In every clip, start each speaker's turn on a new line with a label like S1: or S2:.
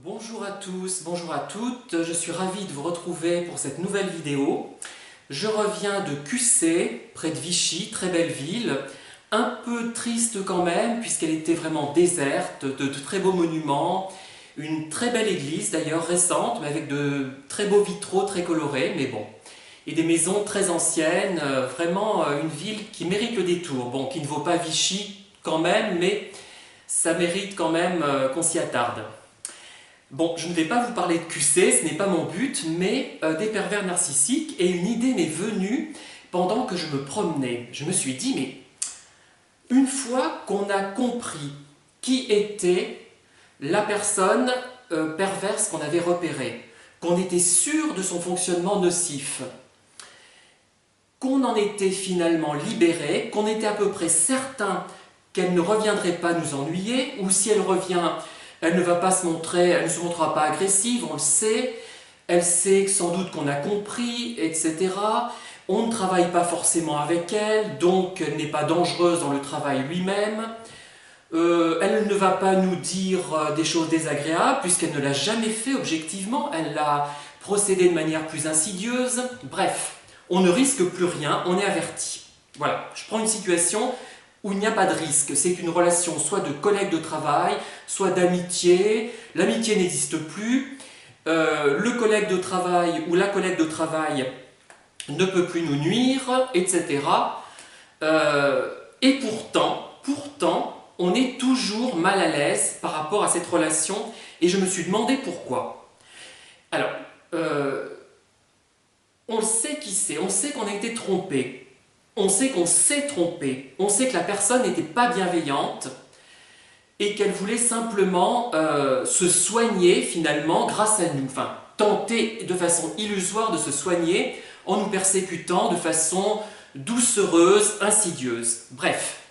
S1: Bonjour à tous, bonjour à toutes, je suis ravi de vous retrouver pour cette nouvelle vidéo. Je reviens de QC, près de Vichy, très belle ville, un peu triste quand même puisqu'elle était vraiment déserte, de très beaux monuments, une très belle église d'ailleurs récente mais avec de très beaux vitraux très colorés, mais bon. Et des maisons très anciennes, vraiment une ville qui mérite le détour, bon, qui ne vaut pas Vichy quand même, mais ça mérite quand même qu'on s'y attarde. Bon, je ne vais pas vous parler de QC, ce n'est pas mon but, mais des pervers narcissiques, et une idée m'est venue pendant que je me promenais. Je me suis dit, mais une fois qu'on a compris qui était la personne perverse qu'on avait repérée, qu'on était sûr de son fonctionnement nocif, qu'on en était finalement libéré, qu'on était à peu près certain qu'elle ne reviendrait pas nous ennuyer, ou si elle revient, elle ne va pas se montrer, elle ne se montrera pas agressive, on le sait, elle sait sans doute qu'on a compris, etc. On ne travaille pas forcément avec elle, donc elle n'est pas dangereuse dans le travail lui-même. Elle ne va pas nous dire des choses désagréables, puisqu'elle ne l'a jamais fait objectivement, elle l'a procédé de manière plus insidieuse. Bref, on ne risque plus rien, on est averti. Voilà, je prends une situation où il n'y a pas de risque. C'est une relation soit de collègue de travail, soit d'amitié. L'amitié n'existe plus. Le collègue de travail ou la collègue de travail ne peut plus nous nuire, etc. Et pourtant, on est toujours mal à l'aise par rapport à cette relation. Et je me suis demandé pourquoi. Alors, on sait qui c'est, on sait qu'on a été trompé. On sait qu'on s'est trompé, on sait que la personne n'était pas bienveillante et qu'elle voulait simplement se soigner finalement grâce à nous, enfin tenter de façon illusoire de se soigner en nous persécutant de façon doucereuse, insidieuse, bref.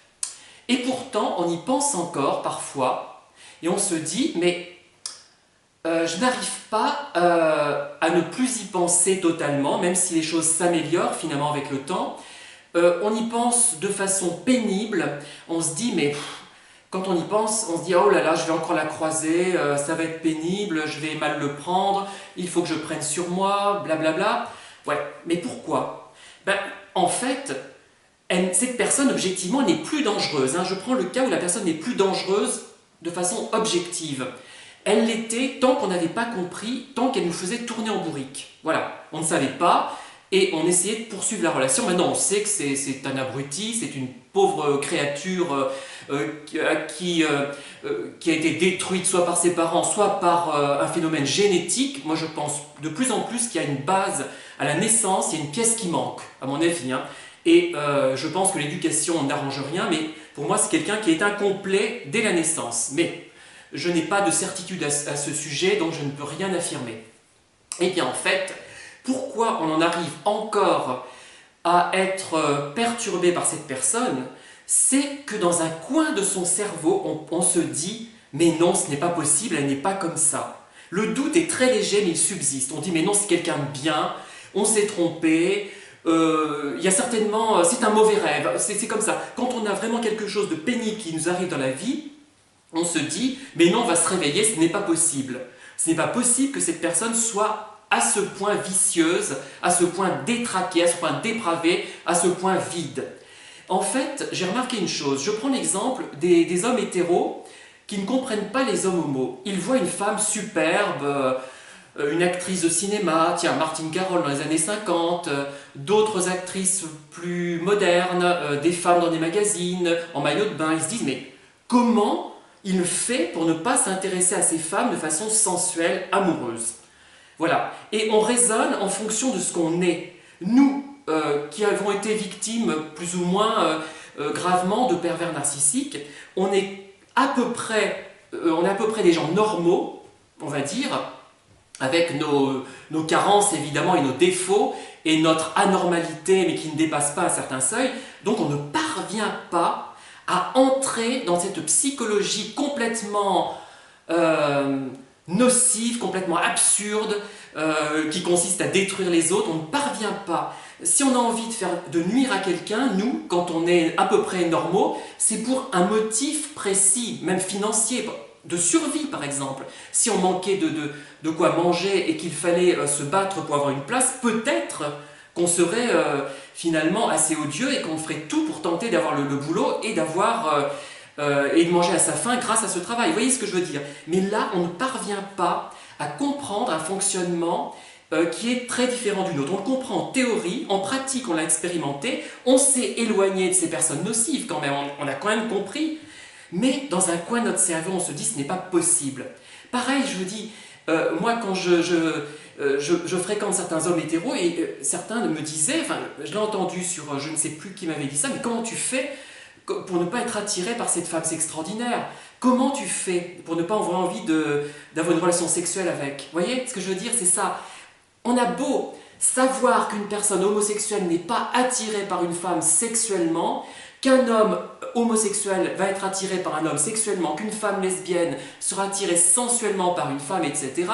S1: Et pourtant on y pense encore parfois et on se dit mais je n'arrive pas à ne plus y penser totalement, même si les choses s'améliorent finalement avec le temps. On y pense de façon pénible, on se dit mais quand on y pense, on se dit oh là là je vais encore la croiser, ça va être pénible, je vais mal le prendre, il faut que je prenne sur moi, blablabla. Ouais, mais pourquoi? Ben, en fait, cette personne objectivement n'est plus dangereuse. Je prends le cas où la personne n'est plus dangereuse de façon objective. Elle l'était tant qu'on n'avait pas compris, tant qu'elle nous faisait tourner en bourrique. Voilà, on ne savait pas. Et on essayait de poursuivre la relation. Maintenant, on sait que c'est un abruti, c'est une pauvre créature qui a été détruite soit par ses parents, soit par un phénomène génétique. Moi, je pense de plus en plus qu'il y a une base à la naissance, il y a une pièce qui manque, à mon avis. Et je pense que l'éducation n'arrange rien, mais pour moi, c'est quelqu'un qui est incomplet dès la naissance. Mais je n'ai pas de certitude à ce sujet, donc je ne peux rien affirmer. Eh bien, en fait, pourquoi on en arrive encore à être perturbé par cette personne? C'est que dans un coin de son cerveau, on se dit « mais non, ce n'est pas possible, elle n'est pas comme ça ». Le doute est très léger, mais il subsiste. On dit « mais non, c'est quelqu'un de bien, on s'est trompé, il y a certainement, c'est un mauvais rêve ». C'est comme ça. Quand on a vraiment quelque chose de pénible qui nous arrive dans la vie, on se dit « mais non, on va se réveiller, ce n'est pas possible ». Ce n'est pas possible que cette personne soit à ce point vicieuse, à ce point détraquée, à ce point dépravée, à ce point vide. En fait, j'ai remarqué une chose, je prends l'exemple des hommes hétéros qui ne comprennent pas les hommes homos. Ils voient une femme superbe, une actrice de cinéma, tiens, Martine Carole dans les années 50, d'autres actrices plus modernes, des femmes dans des magazines, en maillot de bain, ils se disent, mais comment il fait pour ne pas s'intéresser à ces femmes de façon sensuelle, amoureuse? Voilà, et on raisonne en fonction de ce qu'on est. Nous, qui avons été victimes plus ou moins gravement de pervers narcissiques, on est à peu près des gens normaux, on va dire, avec nos carences évidemment et nos défauts, et notre anormalité, mais qui ne dépasse pas un certain seuil. Donc on ne parvient pas à entrer dans cette psychologie complètement nocive, complètement absurde, qui consiste à détruire les autres. On ne parvient pas. Si on a envie de nuire à quelqu'un, nous, quand on est à peu près normaux, c'est pour un motif précis, même financier. de survie, par exemple. Si on manquait de quoi manger et qu'il fallait se battre pour avoir une place, peut-être qu'on serait finalement assez odieux et qu'on ferait tout pour tenter d'avoir le boulot et et de manger à sa faim grâce à ce travail. Vous voyez ce que je veux dire? Mais là, on ne parvient pas à comprendre un fonctionnement qui est très différent du nôtre. On le comprend en théorie, en pratique, on l'a expérimenté, on s'est éloigné de ces personnes nocives quand même, on a quand même compris. Mais dans un coin de notre cerveau, on se dit ce n'est pas possible. Pareil, je vous dis, moi quand je fréquente certains hommes hétéros et certains me disaient, enfin je l'ai entendu sur, je ne sais plus qui m'avait dit ça, mais comment tu fais pour ne pas être attiré par cette femme? C'est extraordinaire. Comment tu fais pour ne pas avoir envie d'avoir une relation sexuelle avec? Vous voyez ce que je veux dire? C'est ça. On a beau savoir qu'une personne homosexuelle n'est pas attirée par une femme sexuellement, qu'un homme homosexuel va être attiré par un homme sexuellement, qu'une femme lesbienne sera attirée sensuellement par une femme, etc.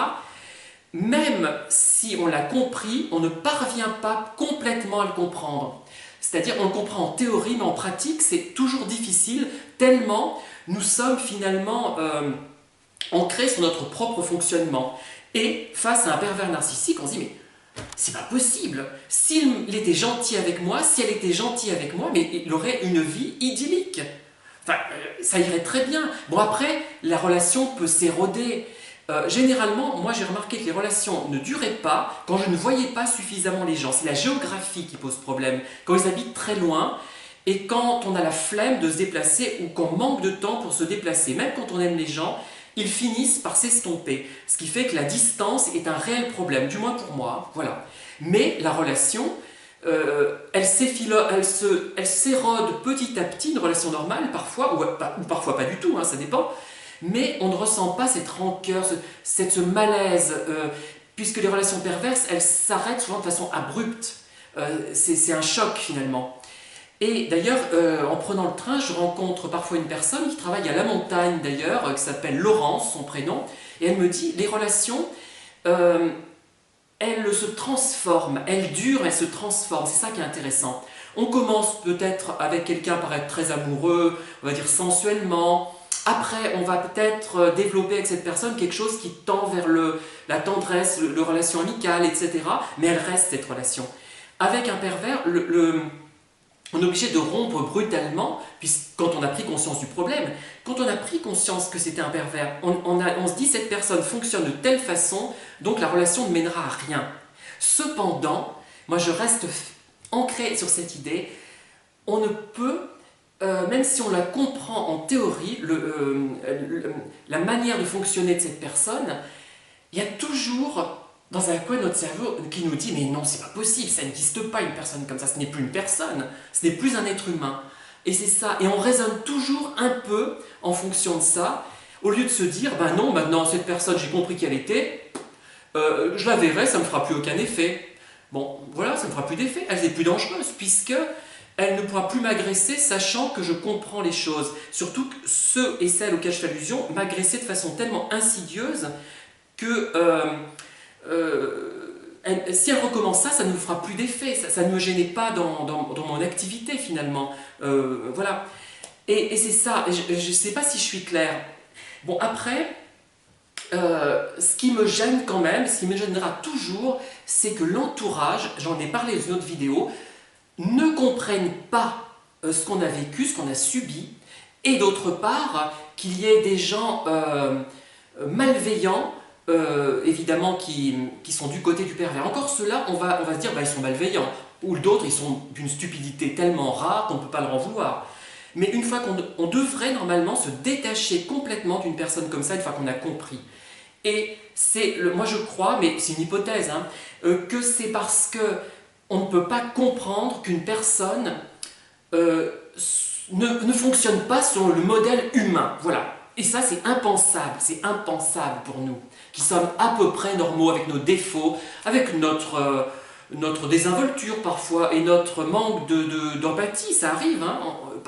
S1: Même si on l'a compris, on ne parvient pas complètement à le comprendre. C'est-à-dire, on le comprend en théorie, mais en pratique, c'est toujours difficile, tellement nous sommes finalement ancrés sur notre propre fonctionnement. Et face à un pervers narcissique, on se dit, mais c'est pas possible. S'il était gentil avec moi, si elle était gentille avec moi, mais il aurait une vie idyllique. Enfin, ça irait très bien. Bon, après, la relation peut s'éroder. Généralement, moi j'ai remarqué que les relations ne duraient pas quand je ne voyais pas suffisamment les gens. C'est la géographie qui pose problème. Quand ils habitent très loin et quand on a la flemme de se déplacer ou qu'on manque de temps pour se déplacer, même quand on aime les gens, ils finissent par s'estomper. Ce qui fait que la distance est un réel problème, du moins pour moi. Voilà. Mais la relation, elle s'érode petit à petit, une relation normale parfois, ou parfois pas du tout, hein, ça dépend. Mais on ne ressent pas cette rancœur, ce malaise, puisque les relations perverses, elles s'arrêtent souvent de façon abrupte. C'est un choc finalement. Et d'ailleurs, en prenant le train, je rencontre parfois une personne qui travaille à la montagne d'ailleurs, qui s'appelle Laurence, son prénom, et elle me dit, les relations, elles se transforment, elles durent, elles se transforment, c'est ça qui est intéressant. On commence peut-être avec quelqu'un par être très amoureux, on va dire sensuellement. Après, on va peut-être développer avec cette personne quelque chose qui tend vers la tendresse, le relation amicale, etc. Mais elle reste cette relation. Avec un pervers, on est obligé de rompre brutalement, quand on a pris conscience du problème. Quand on a pris conscience que c'était un pervers, on se dit cette personne fonctionne de telle façon, donc la relation ne mènera à rien. Cependant, moi je reste ancré sur cette idée, on ne peut, même si on la comprend en théorie, la manière de fonctionner de cette personne, il y a toujours dans un coin de notre cerveau qui nous dit mais non, c'est pas possible, ça n'existe pas une personne comme ça, ce n'est plus une personne, ce n'est plus un être humain. Et c'est ça, et on raisonne toujours un peu en fonction de ça, au lieu de se dire ben non, maintenant cette personne, j'ai compris qui elle était, je la verrai, ça ne me fera plus aucun effet. Bon, voilà, ça ne me fera plus d'effet, elle n'est plus dangereuse, puisque elle ne pourra plus m'agresser sachant que je comprends les choses. Surtout que ceux et celles auxquels je fais allusion m'agressaient de façon tellement insidieuse que si elle recommence ça, ça ne me fera plus d'effet, ça ne me gênait pas dans mon activité finalement. Voilà. Et c'est ça, je ne sais pas si je suis claire. Bon, après, ce qui me gêne quand même, ce qui me gênera toujours, c'est que l'entourage, j'en ai parlé dans une autre vidéo, ne comprenne pas ce qu'on a vécu, ce qu'on a subi, et d'autre part, qu'il y ait des gens malveillants, évidemment, qui sont du côté du pervers. Encore ceux-là, on va se dire, bah, ils sont malveillants, ou d'autres, ils sont d'une stupidité tellement rare qu'on ne peut pas leur en vouloir. Mais une fois qu'on devrait normalement se détacher complètement d'une personne comme ça, une fois qu'on a compris. Et moi je crois, mais c'est une hypothèse, hein, que c'est parce que on ne peut pas comprendre qu'une personne ne fonctionne pas selon le modèle humain. Voilà. Et ça, c'est impensable pour nous, qui sommes à peu près normaux avec nos défauts, avec notre désinvolture parfois et notre manque d'empathie, ça arrive. Hein.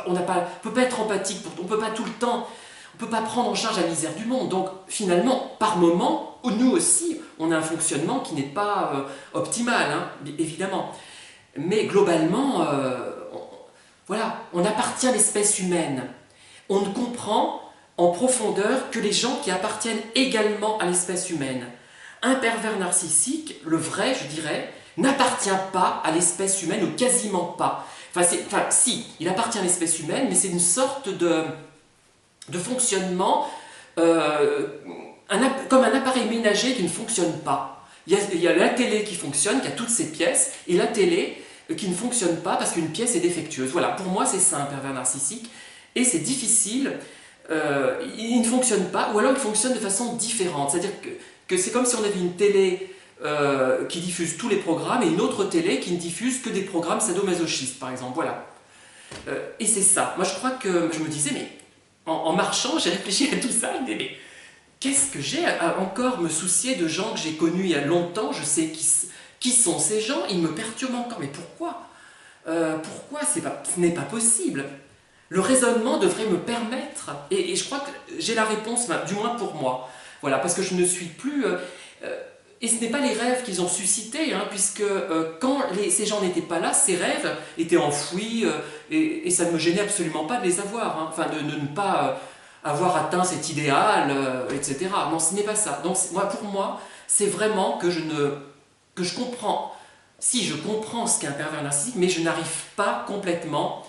S1: On ne peut pas être empathique, on ne peut pas tout le temps, on ne peut pas prendre en charge la misère du monde. Donc finalement, par moment, nous aussi, on a un fonctionnement qui n'est pas optimal, hein, évidemment. Mais globalement, voilà, on appartient à l'espèce humaine. On ne comprend en profondeur que les gens qui appartiennent également à l'espèce humaine. Un pervers narcissique, le vrai, je dirais, n'appartient pas à l'espèce humaine ou quasiment pas. Enfin, si, il appartient à l'espèce humaine, mais c'est une sorte de fonctionnement comme un appareil ménager qui ne fonctionne pas. Il y a la télé qui fonctionne, qui a toutes ses pièces, et la télé qui ne fonctionne pas parce qu'une pièce est défectueuse. Voilà, pour moi c'est ça un pervers narcissique, et c'est difficile, il ne fonctionne pas, ou alors il fonctionne de façon différente. C'est-à-dire que c'est comme si on avait une télé qui diffuse tous les programmes et une autre télé qui ne diffuse que des programmes sadomasochistes, par exemple. Voilà. Et c'est ça. Moi je crois que je me disais, mais en marchant, j'ai réfléchi à tout ça, je me disais, mais qu'est-ce que j'ai à encore me soucier de gens que j'ai connus il y a longtemps? Je sais qui sont ces gens, ils me perturbent encore. Mais pourquoi? Pourquoi ce n'est pas possible? Le raisonnement devrait me permettre, et je crois que j'ai la réponse, du moins pour moi. Voilà, parce que je ne suis plus... et ce n'est pas les rêves qu'ils ont suscités, hein, puisque quand ces gens n'étaient pas là, ces rêves étaient enfouis, et ça ne me gênait absolument pas de les avoir, hein, enfin de ne pas avoir atteint cet idéal, etc. Non, ce n'est pas ça. Donc pour moi, c'est vraiment que je comprends, si je comprends ce qu'est un pervers narcissique, mais je n'arrive pas complètement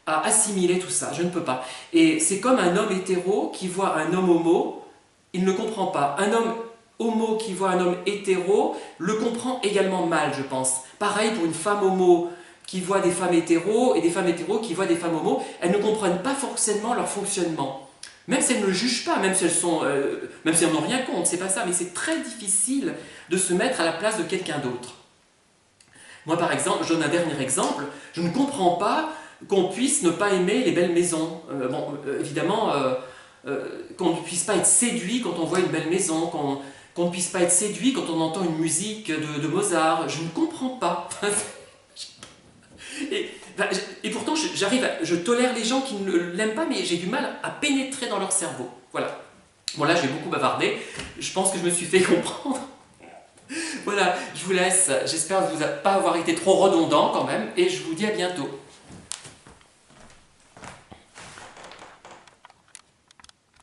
S1: à assimiler tout ça, je ne peux pas. Et c'est comme un homme hétéro qui voit un homme homo, il ne comprend pas. Un homme homo qui voit un homme hétéro le comprend également mal, je pense. Pareil pour une femme homo qui voit des femmes hétéros, et des femmes hétéros qui voient des femmes homo, elles ne comprennent pas forcément leur fonctionnement. Même si elles ne le jugent pas, même si elles n'ont rien contre, c'est pas ça, mais c'est très difficile de se mettre à la place de quelqu'un d'autre. Moi par exemple, je donne un dernier exemple, je ne comprends pas qu'on puisse ne pas aimer les belles maisons. Évidemment, qu'on ne puisse pas être séduit quand on voit une belle maison, qu'on ne puisse pas être séduit quand on entend une musique de Mozart. Je ne comprends pas. Et pourtant, je tolère les gens qui ne l'aiment pas, mais j'ai du mal à pénétrer dans leur cerveau. Voilà. Bon là, j'ai beaucoup bavardé. Je pense que je me suis fait comprendre. Voilà, je vous laisse. J'espère ne pas avoir été trop redondant quand même, et je vous dis à bientôt.